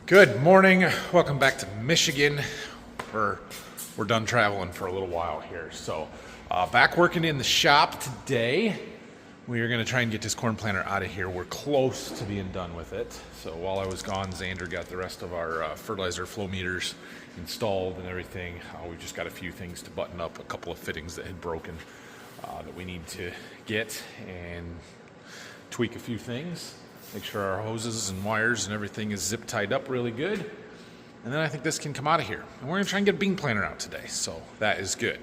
Good morning. Welcome back to Michigan. We're done traveling for a little while here. So back working in the shop today. We are going to try and get this corn planter out of here. We're close to being done with it. So while I was gone, Xander got the rest of our fertilizer flow meters installed and everything. We've just got a few things to button up, a couple of fittings that had broken that we need to get and tweak a few things. Make sure our hoses and wires and everything is zip tied up really good. And then I think this can come out of here. And we're gonna try and get a bean planter out today, so that is good.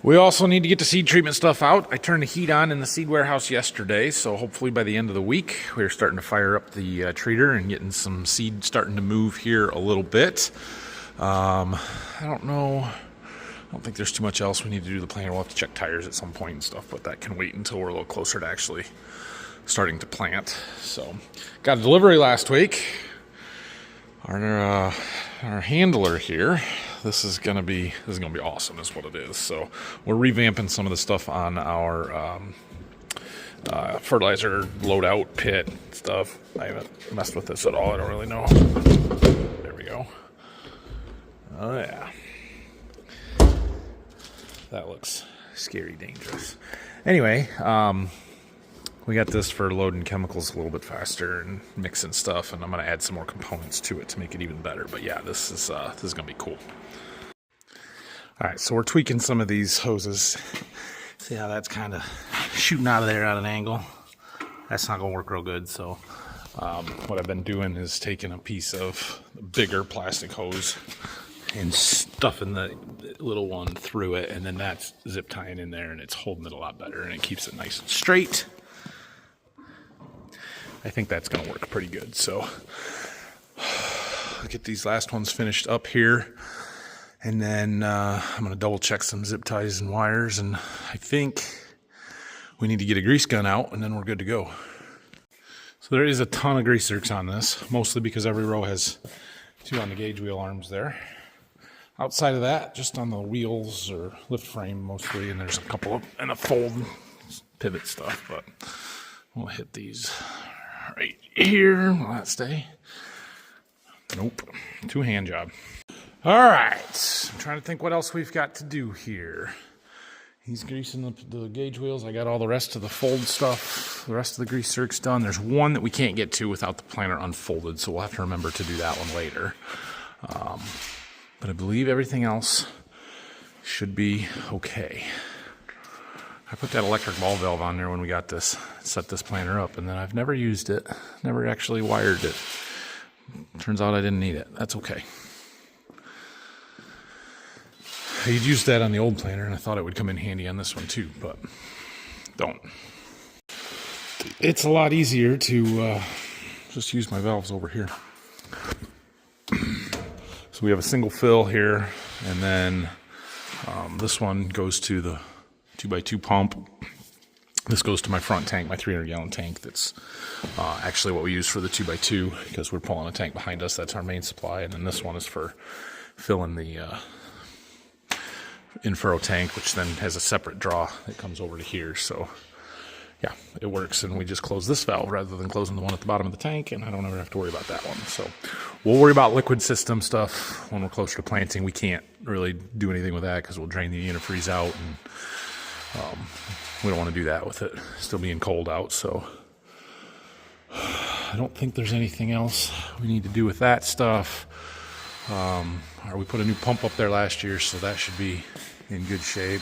We also need to get the seed treatment stuff out. I turned the heat on in the seed warehouse yesterday, so hopefully by the end of the week, we're starting to fire up the treater and getting some seed starting to move here a little bit. I don't know. I don't think there's too much else we need to do to the planter. We'll have to check tires at some point and stuff, but that can wait until we're a little closer to actually starting to plant. So, got a delivery last week. Our handler here. This is gonna be awesome, is what it is. So we're revamping some of the stuff on our fertilizer loadout pit stuff. I haven't messed with this at all. I don't really know. There we go. Oh yeah, that looks scary, dangerous. Anyway, we got this for loading chemicals a little bit faster and mixing stuff, and I'm gonna add some more components to it to make it even better. But yeah, this is gonna be cool. All right, so we're tweaking some of these hoses. See how that's kind of shooting out of there at an angle? That's not gonna work real good. So what I've been doing is taking a piece of bigger plastic hose and stuffing the little one through it, and then that's zip tying in there, and it's holding it a lot better, and it keeps it nice and straight. I think that's gonna work pretty good. So I'll get these last ones finished up here. And then I'm going to double check some zip ties and wires, and I think we need to get a grease gun out, and then we're good to go. So there is a ton of grease zerks on this, mostly because every row has 2 on the gauge wheel arms there. Outside of that, just on the wheels or lift frame mostly, and there's a couple of, and a fold pivot stuff, but we'll hit these right here. Will that stay? Nope. 2-hand job. All right, I'm trying to think what else we've got to do here. He's greasing the gauge wheels. I got all the rest of the fold stuff, the rest of the grease zerks done. There's one that we can't get to without the planter unfolded, so we'll have to remember to do that one later. But I believe everything else should be okay. I put that electric ball valve on there when we got this, set this planter up, and then I've never used it, never actually wired it. Turns out I didn't need it. That's okay. I used that on the old planter, and I thought it would come in handy on this one too, but don't. It's a lot easier to just use my valves over here. So we have a single fill here, and then this one goes to the 2x2 pump. This goes to my front tank, my 300-gallon tank. That's actually what we use for the 2x2 because we're pulling a tank behind us. That's our main supply, and then this one is for filling the in-furrow tank, which then has a separate draw that comes over to here. So yeah, it works, and we just close this valve rather than closing the one at the bottom of the tank, and I don't ever have to worry about that one. So we'll worry about liquid system stuff when we're closer to planting. We can't really do anything with that because we'll drain the antifreeze out, and we don't want to do that with it still being cold out. So I don't think there's anything else we need to do with that stuff. We put a new pump up there last year, so that should be in good shape.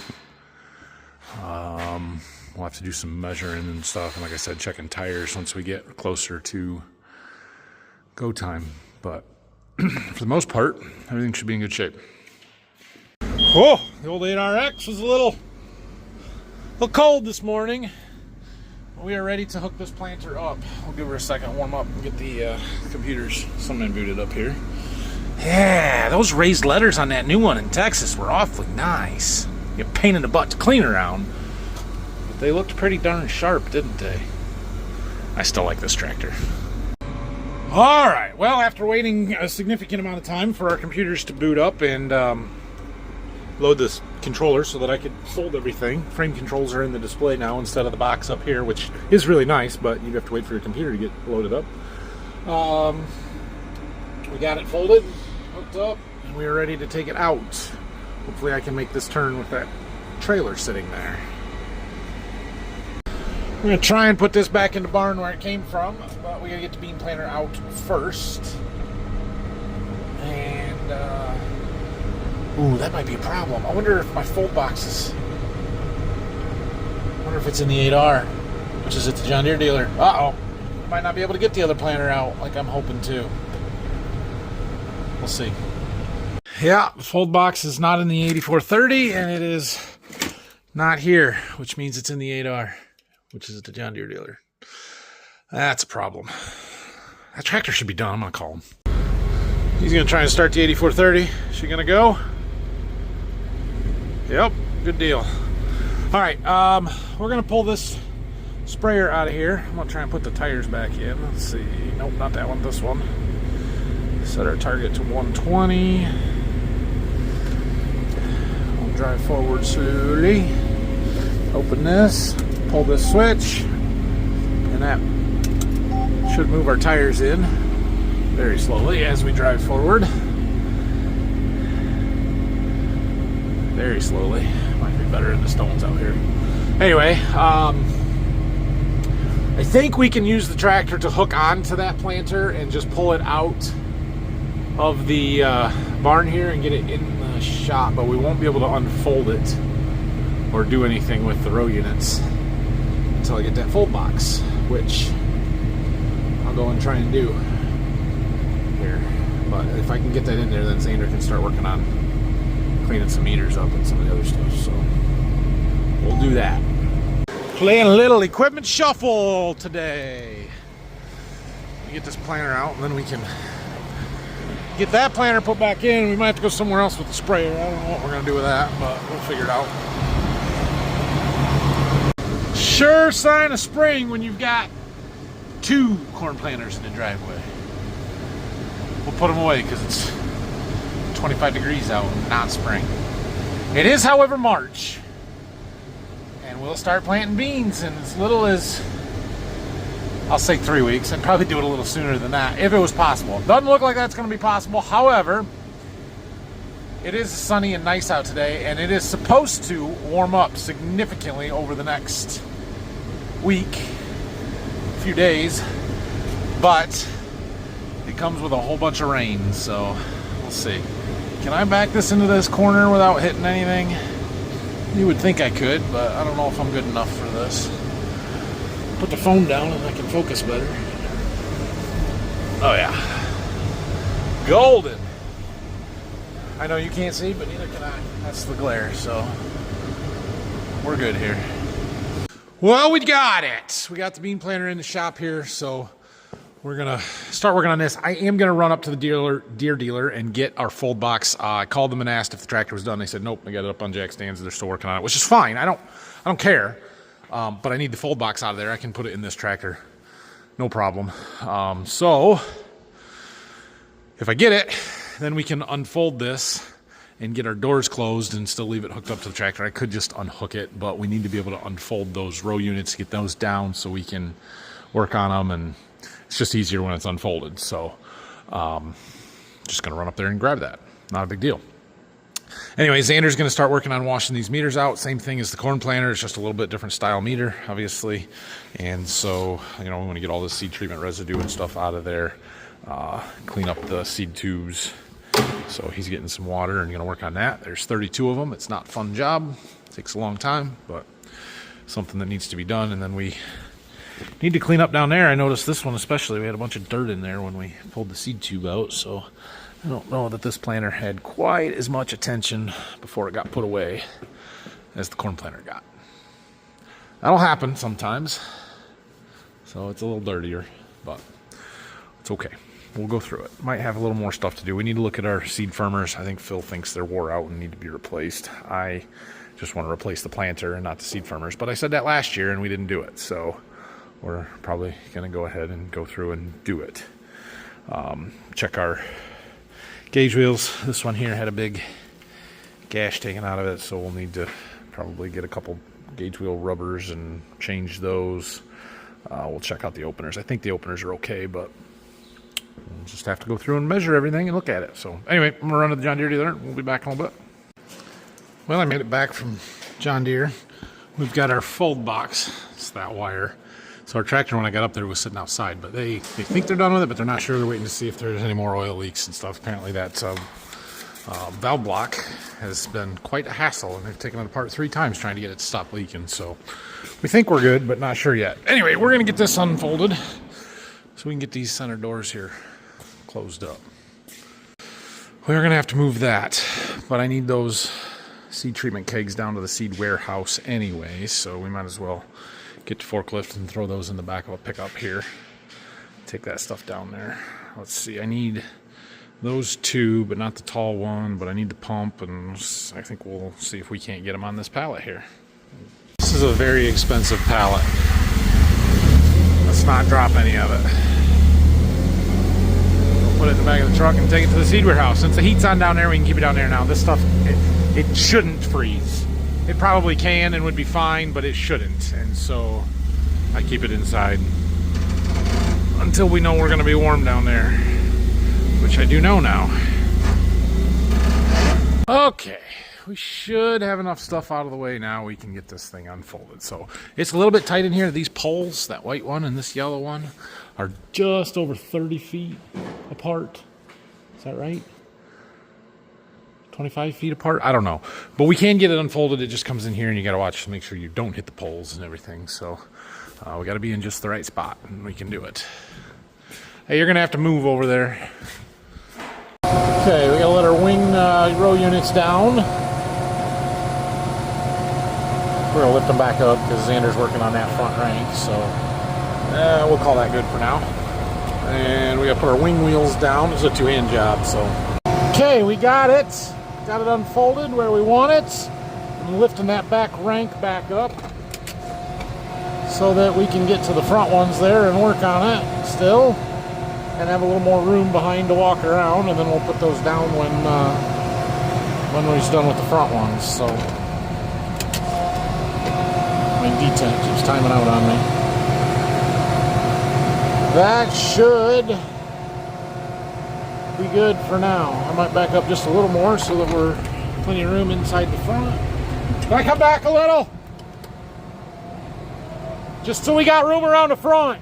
We'll have to do some measuring and stuff, and like I said, checking tires once we get closer to go time. But for the most part, everything should be in good shape. Oh, the old 8RX was a little cold this morning. We are ready to hook this planter up. We'll give her a second warm up and get the computers someone booted up here. Yeah, those raised letters on that new one in Texas were awfully nice. You pain in the butt to clean around, but they looked pretty darn sharp, didn't they? I still like this tractor. All right, well, after waiting a significant amount of time for our computers to boot up and load this controller so that I could fold everything. Frame controls are in the display now instead of the box up here, which is really nice, but you have to wait for your computer to get loaded up. We got it folded, hooked up, and we are ready to take it out. Hopefully I can make this turn with that trailer sitting there. We're going to try and put this back in the barn where it came from, but we got to get the bean planter out first. And, ooh, that might be a problem. I wonder if my fold box is... I wonder if it's in the 8R, which is at the John Deere dealer. Uh-oh. Might not be able to get the other planter out like I'm hoping to. We'll see. Yeah, the fold box is not in the 8430, and it is not here, which means it's in the 8R, which is at the John Deere dealer. That's a problem. That tractor should be done. I'm going to call him. He's going to try and start the 8430. She going to go? Yep, good deal. All right, we're going to pull this sprayer out of here. I'm going to try and put the tires back in. Let's see. Nope, not that one, this one. Set our target to 120. We'll drive forward slowly. Open this, pull this switch, and that should move our tires in very slowly as we drive forward. Very slowly. Might be better in the stones out here. Anyway, I think we can use the tractor to hook onto that planter and just pull it out of the barn here and get it in the shop, but we won't be able to unfold it or do anything with the row units until I get that fold box, which I'll go and try and do here. But if I can get that in there, then Xander can start working on cleaning some meters up and some of the other stuff, so we'll do that. Playing a little equipment shuffle today. We get this planter out and then we can get that planter put back in. We might have to go somewhere else with the sprayer. I don't know what we're going to do with that, but we'll figure it out. Sure sign of spring when you've got 2 corn planters in the driveway. We'll put them away because it's 25 degrees out, not spring. It is, however, March. And we'll start planting beans in as little as, I'll say 3 weeks. I'd probably do it a little sooner than that if it was possible. Doesn't look like that's going to be possible. However, it is sunny and nice out today, and it is supposed to warm up significantly over the next week, few days, but it comes with a whole bunch of rain, so we'll see. Can I back this into this corner without hitting anything? You would think I could, but I don't know if I'm good enough for this. Put the phone down and I can focus better. Oh yeah. Golden. I know you can't see, but neither can I. That's the glare, so we're good here. Well, we got it. We got the bean planter in the shop here, so we're gonna start working on this. I am gonna run up to the Deere dealer and get our fold box. I called them and asked if the tractor was done. They said nope. They got it up on jack stands. They're still working on it, which is fine. I don't care. But I need the fold box out of there. I can put it in this tractor, no problem. So if I get it, then we can unfold this and get our doors closed and still leave it hooked up to the tractor. I could just unhook it, but we need to be able to unfold those row units, get those down so we can work on them, and it's just easier when it's unfolded. So just gonna run up there and grab that. Not a big deal. Anyway, Xander's gonna start working on washing these meters out. Same thing as the corn planter, it's just a little bit different style meter, obviously. And so, you know, we wanna get all the seed treatment residue and stuff out of there, clean up the seed tubes. So he's getting some water and gonna work on that. There's 32 of them. It's not a fun job. It takes a long time, but something that needs to be done. And then we need to clean up down there. I noticed this one especially, we had a bunch of dirt in there when we pulled the seed tube out. So I don't know that this planter had quite as much attention before it got put away as the corn planter got. That'll happen sometimes. So it's a little dirtier, but it's okay. We'll go through it. Might have a little more stuff to do. We need to look at our seed firmers. I think Phil thinks they're wore out and need to be replaced. I just want to replace the planter and not the seed firmers. But I said that last year and we didn't do it. So we're probably going to go ahead and go through and do it. check our gauge wheels. This one here had a big gash taken out of it, so we'll need to probably get a couple gauge wheel rubbers and change those. We'll check out the openers. I think the openers are okay, but we'll just have to go through and measure everything and look at it. So anyway, I'm gonna run to the John Deere dealer. We'll be back in a little bit. Well, I made it back from John Deere. We've got our fold box. It's that wire. So our tractor, when I got up there, was sitting outside, but they think they're done with it, but they're not sure. They're waiting to see if there's any more oil leaks and stuff. Apparently that valve block has been quite a hassle, and they've taken it apart 3 times trying to get it to stop leaking. So we think we're good, but not sure yet. Anyway, we're going to get this unfolded so we can get these center doors here closed up. We're going to have to move that, but I need those seed treatment kegs down to the seed warehouse anyway, so we might as well get the forklift and throw those in the back of a pickup here. Take that stuff down there. Let's see, I need those 2, but not the tall one, but I need the pump, and I think we'll see if we can't get them on this pallet here. This is a very expensive pallet. Let's not drop any of it. We'll put it in the back of the truck and take it to the seed warehouse. Since the heat's on down there, we can keep it down there now. This stuff, it shouldn't freeze. It probably can and would be fine, but it shouldn't. And so I keep it inside until we know we're going to be warm down there, which I do know now. Okay, we should have enough stuff out of the way now. We can get this thing unfolded. So it's a little bit tight in here. These poles, that white one and this yellow one, are just over 30 feet apart. Is that right? 25 feet apart? I don't know. But we can get it unfolded. It just comes in here and you got to watch to make sure you don't hit the poles and everything. So we got to be in just the right spot and we can do it. Hey, you're going to have to move over there. Okay, we got to let our wing row units down. We're going to lift them back up because Xander's working on that front rank. So we'll call that good for now. And we got to put our wing wheels down. It's a 2-hand job. So okay, we got it. Got it unfolded where we want it. I'm lifting that back rank back up so that we can get to the front ones there and work on it still, and have a little more room behind to walk around, and then we'll put those down when we're done with the front ones. So my detent keeps timing out on me. That should be good for now. I might back up just a little more so that we're plenty of room inside the front. Can I come back a little? Just so we got room around the front.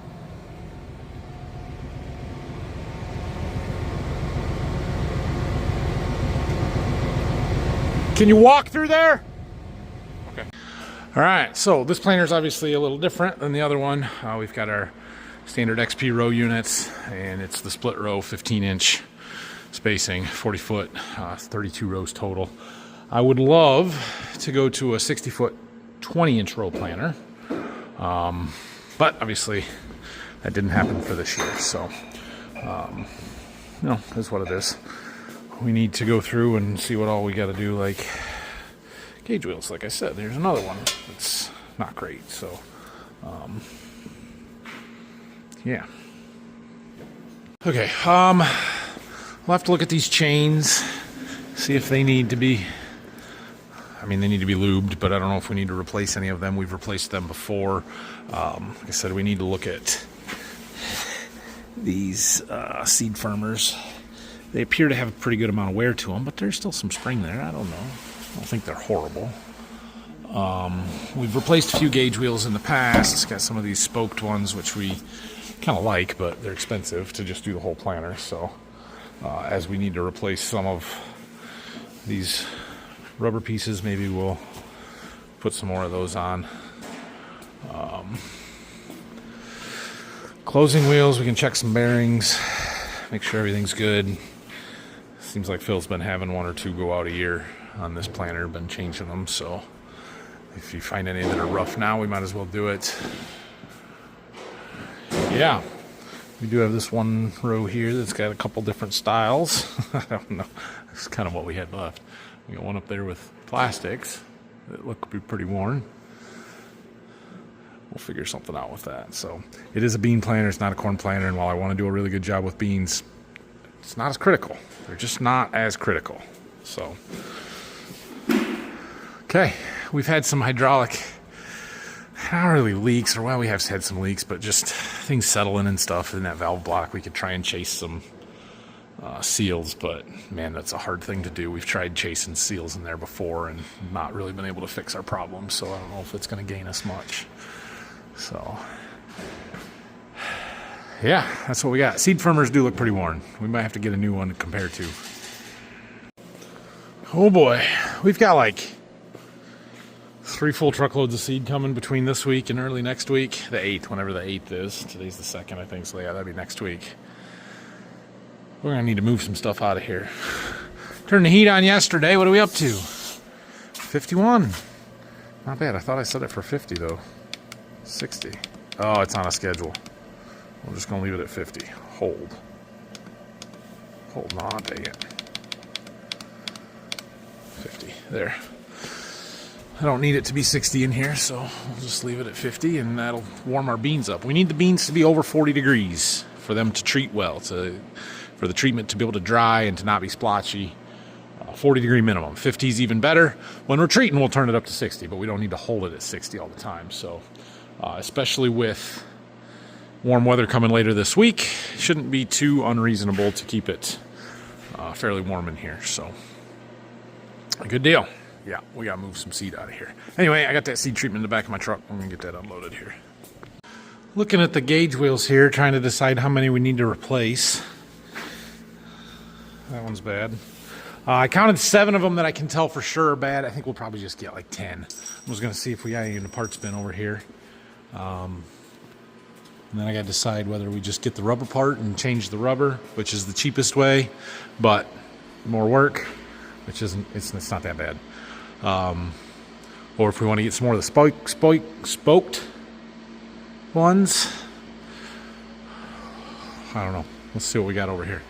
Can you walk through there? Okay. All right, so this planer is obviously a little different than the other one. We've got our standard XP row units, and it's the split row 15-inch spacing, 40 foot, 32 rows total. I would love to go to a 60 foot, 20-inch row planer, but obviously that didn't happen for this year. So, that's what it is. We need to go through and see what all we got to do, like gauge wheels. Like I said, there's another one that's not great. So, yeah. Okay. We'll have to look at these chains, see if they need to be, they need to be lubed, but I don't know if we need to replace any of them. We've replaced them before. Like I said, we need to look at these seed firmers. They appear to have a pretty good amount of wear to them, but there's still some spring there. I don't know. I don't think they're horrible. We've replaced a few gauge wheels in the past. It's got some of these spoked ones, which we kind of like, but they're expensive to just do the whole planter. So as we need to replace some of these rubber pieces, maybe we'll put some more of those on. Closing wheels, we can check some bearings, make sure everything's good. Seems like Phil's been having 1 or 2 go out a year on this planter, been changing them. So if you find any that are rough now, we might as well do it. Yeah, we do have this one row here that's got a couple different styles. I don't know, that's kind of what we had left. We got one up there with plastics that look to be pretty worn. We'll figure something out with that. So it is a bean planter, it's not a corn planter, and while I want to do a really good job with beans, it's not as critical. They're just not as critical. So, okay, we've had some hydraulic, not really leaks, or well, we have had some leaks, but just things settling and stuff in that valve block. We could try and chase some seals, but man, that's a hard thing to do. We've tried chasing seals in there before and not really been able to fix our problem, so I don't know if it's going to gain us much. So yeah, that's what we got. Seed firmers do look pretty worn. We might have to get a new one to compare to. Oh boy, we've got like 3 full truckloads of seed coming between this week and early next week. The 8th, whenever the 8th is. Today's the 2nd, I think, so yeah, that'd be next week. We're gonna need to move some stuff out of here. Turned the heat on yesterday. What are we up to? 51. Not bad. I thought I set it for 50 though. 60. Oh, it's on a schedule. We're just gonna leave it at 50. Hold on, dang it. 50. There. I don't need it to be 60 in here, so we'll just leave it at 50, and that'll warm our beans up. We need the beans to be over 40 degrees for them to treat well, for the treatment to be able to dry and to not be splotchy. 40 degree minimum. 50 is even better. When we're treating, we'll turn it up to 60, but we don't need to hold it at 60 all the time. So, especially with warm weather coming later this week, shouldn't be too unreasonable to keep it fairly warm in here. So, a good deal. Yeah, we gotta move some seed out of here. Anyway, I got that seed treatment in the back of my truck. I'm gonna get that unloaded here. Looking at the gauge wheels here, trying to decide how many we need to replace. That one's bad. I counted 7 of them that I can tell for sure are bad. I think we'll probably just get like 10. I was gonna see if we got any in the parts bin over here. And then I gotta decide whether we just get the rubber part and change the rubber, which is the cheapest way, but more work, which isn't, it's not that bad. Or if we want to get some more of the spoked ones. I don't know. Let's see what we got over here.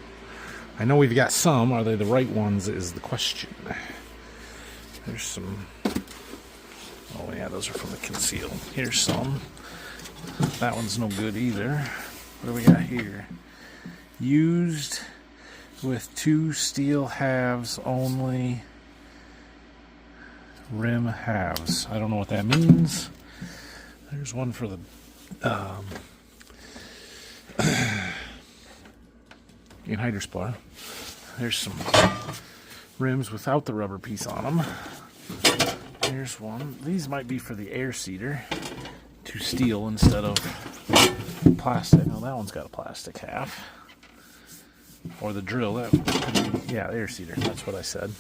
I know we've got some. Are they the right ones is the question. There's some. Oh yeah, those are from the conceal. Here's some. That one's no good either. What do we got here? Used with 2 steel halves only. Rim halves. I don't know what that means. There's one for the anhydrospar. There's some rims without the rubber piece on them. Here's one. These might be for the air seeder to steel instead of plastic. Oh, that one's got a plastic half. Or the drill. That one. Yeah, air seeder. That's what I said.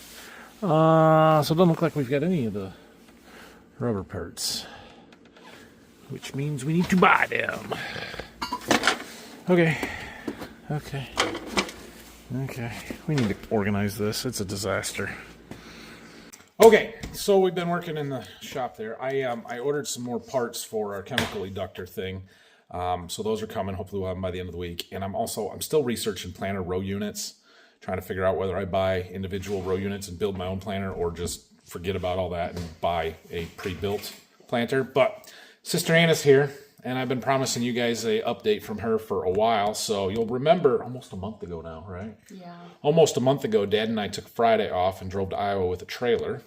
So it doesn't look like we've got any of the rubber parts, which means we need to buy them. Okay. We need to organize this. It's a disaster. Okay, so we've been working in the shop there. I ordered some more parts for our chemical eductor thing. So those are coming. Hopefully we'll have them by the end of the week. And I'm still researching planter row units, trying to figure out whether I buy individual row units and build my own planter or just forget about all that and buy a pre-built planter. But Sister Anna's here, and I've been promising you guys a update from her for a while. So you'll remember almost a month ago now, right? Yeah. Almost a month ago, Dad and I took Friday off and drove to Iowa with a trailer.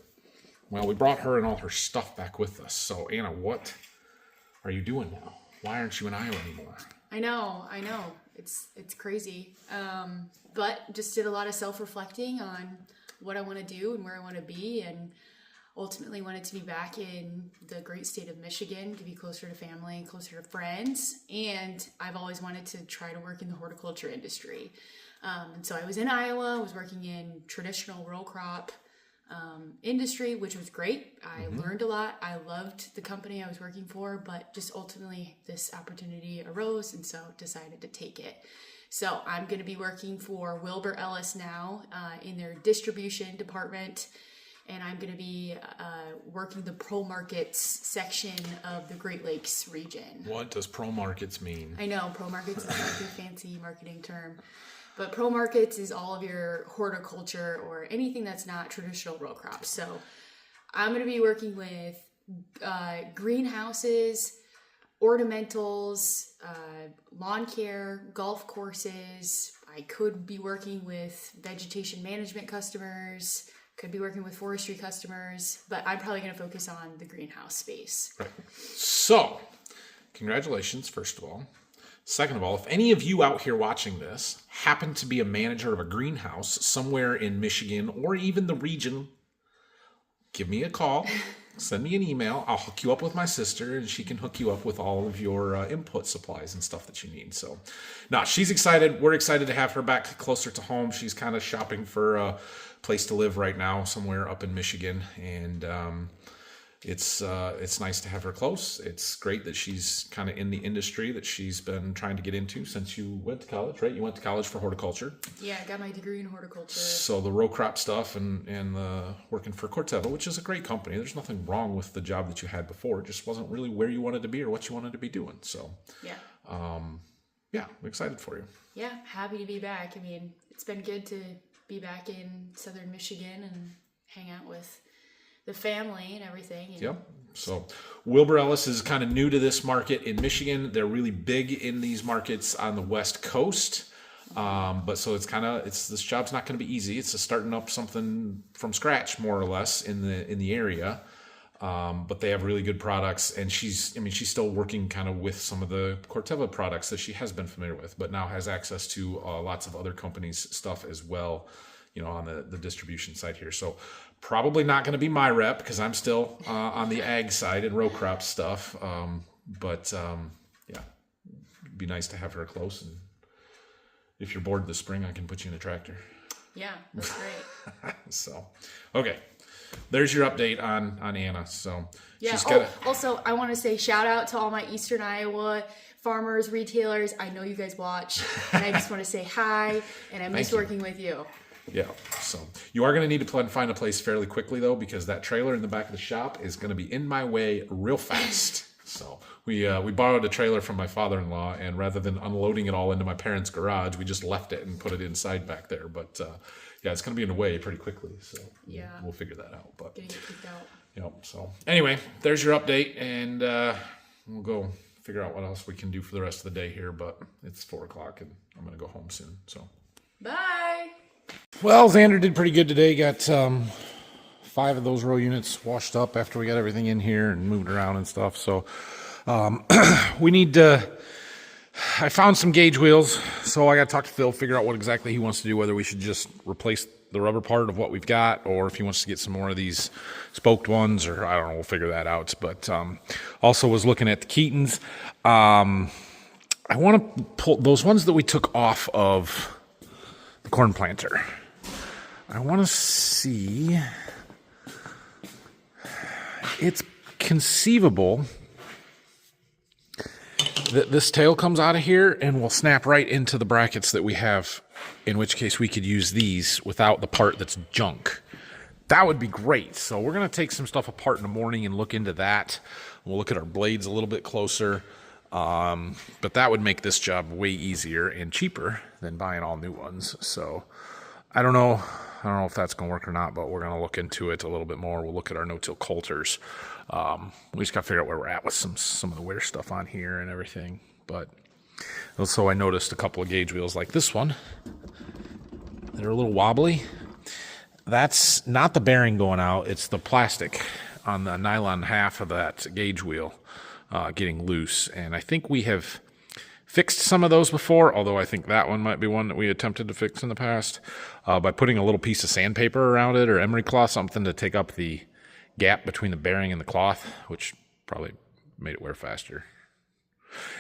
Well, we brought her and all her stuff back with us. So Anna, what are you doing now? Why aren't you in Iowa anymore? I know. It's crazy. But just did a lot of self-reflecting on what I want to do and where I want to be, and ultimately wanted to be back in the great state of Michigan to be closer to family and closer to friends. And I've always wanted to try to work in the horticulture industry. And so I was in Iowa, was working in traditional row crop industry, which was great. I learned a lot. I loved the company I was working for, but just ultimately this opportunity arose, and so decided to take it. So I'm going to be working for Wilbur Ellis now in their distribution department, and I'm going to be working the pro markets section of the Great Lakes region. What does pro markets mean? I know, pro markets is like a fancy marketing term. But pro markets is all of your horticulture or anything that's not traditional row crops. So I'm going to be working with greenhouses, ornamentals, lawn care, golf courses, I could be working with vegetation management customers, could be working with forestry customers, but I'm probably going to focus on the greenhouse space. Right. So, congratulations, first of all. Second of all, if any of you out here watching this happen to be a manager of a greenhouse somewhere in Michigan or even the region, give me a call, send me an email. I'll hook you up with my sister, and she can hook you up with all of your input supplies and stuff that you need. So, no, she's excited. We're excited to have her back closer to home. She's kind of shopping for a place to live right now somewhere up in Michigan, and it's nice to have her close. It's great that she's kind of in the industry that she's been trying to get into since you went to college, right? You went to college for horticulture. Yeah, I got my degree in horticulture. So the row crop stuff and the working for Corteva, which is a great company. There's nothing wrong with the job that you had before. It just wasn't really where you wanted to be or what you wanted to be doing. So yeah, I'm excited for you. Yeah, happy to be back. I mean, it's been good to be back in southern Michigan and hang out with the family and everything. And yep. So Wilbur Ellis is kind of new to this market in Michigan. They're really big in these markets on the West Coast. But so this job's not going to be easy. It's starting up something from scratch, more or less, in the area. But they have really good products, and she's still working kind of with some of the Corteva products that she has been familiar with, but now has access to lots of other companies' stuff as well, on the distribution side here. So probably not going to be my rep because I'm still on the ag side and row crop stuff. But it'd be nice to have her close. And if you're bored this spring, I can put you in a tractor. Yeah, that's great. So, okay. There's your update on Anna. So yeah. She's got also, I want to say shout out to all my Eastern Iowa farmers, retailers. I know you guys watch, and I just want to say hi, and I miss working with you. Yeah. So you are going to need to find a place fairly quickly, though, because that trailer in the back of the shop is going to be in my way real fast. So we borrowed a trailer from my father-in-law, and rather than unloading it all into my parents' garage, we just left it and put it inside back there. But it's going to be in the way pretty quickly. So we'll figure that out. But getting it kicked out. So anyway, there's your update, and we'll go figure out what else we can do for the rest of the day here. But it's 4:00, and I'm going to go home soon. So bye. Well, Xander did pretty good today. Got 5 of those row units washed up after we got everything in here and moved around and stuff. So we need to. I found some gauge wheels, so I got to talk to Phil, figure out what exactly he wants to do, whether we should just replace the rubber part of what we've got, or if he wants to get some more of these spoked ones, or I don't know, we'll figure that out. But also was looking at the Keatons. I want to pull those ones that we took off of the corn planter. I want to see. It's conceivable that this tail comes out of here and will snap right into the brackets that we have, in which case we could use these without the part that's junk. That would be great. So we're going to take some stuff apart in the morning and look into that. We'll look at our blades a little bit closer. But that would make this job way easier and cheaper than buying all new ones. So I don't know if that's going to work or not, but we're going to look into it a little bit more. We'll look at our no-till coulters. We just got to figure out where we're at with some of the wear stuff on here and everything. But also I noticed a couple of gauge wheels like this one that are a little wobbly. That's not the bearing going out. It's the plastic on the nylon half of that gauge wheel getting loose. And I think we have fixed some of those before, although I think that one might be one that we attempted to fix in the past by putting a little piece of sandpaper around it or emery cloth, something to take up the gap between the bearing and the cloth, which probably made it wear faster.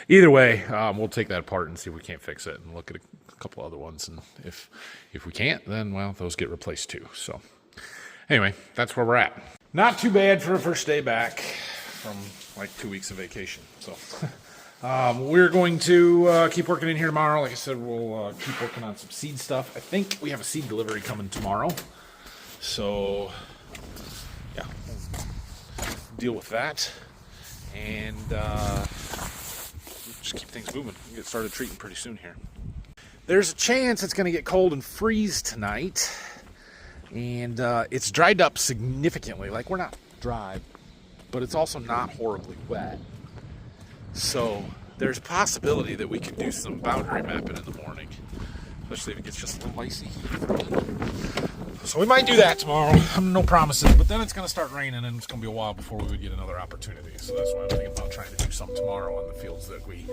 Either way, we'll take that apart and see if we can't fix it and look at a couple other ones. And if we can't, then, well, those get replaced too. So anyway, that's where we're at. Not too bad for a first day back from like 2 weeks of vacation. So we're going to keep working in here tomorrow. Like I said, we'll keep working on some seed stuff. I think we have a seed delivery coming tomorrow. So yeah, we'll deal with that. And just keep things moving. We'll get started treating pretty soon here. There's a chance it's going to get cold and freeze tonight. And it's dried up significantly. Like, we're not dry, but it's also not horribly wet. So there's a possibility that we could do some boundary mapping in the morning. especially if it gets just a little icy. So we might do that tomorrow. No promises, but then it's going to start raining, and it's going to be a while before we would get another opportunity. So that's why I'm thinking about trying to do something tomorrow on the fields that we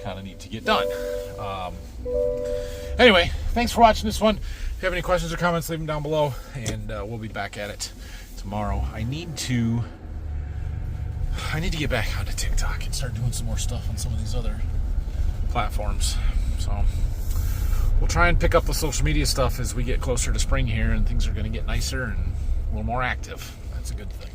kind of need to get done. Anyway, thanks for watching this one. If you have any questions or comments, leave them down below, and we'll be back at it tomorrow. I need to get back onto TikTok and start doing some more stuff on some of these other platforms. So we'll try and pick up the social media stuff as we get closer to spring here and things are going to get nicer and a little more active. That's a good thing.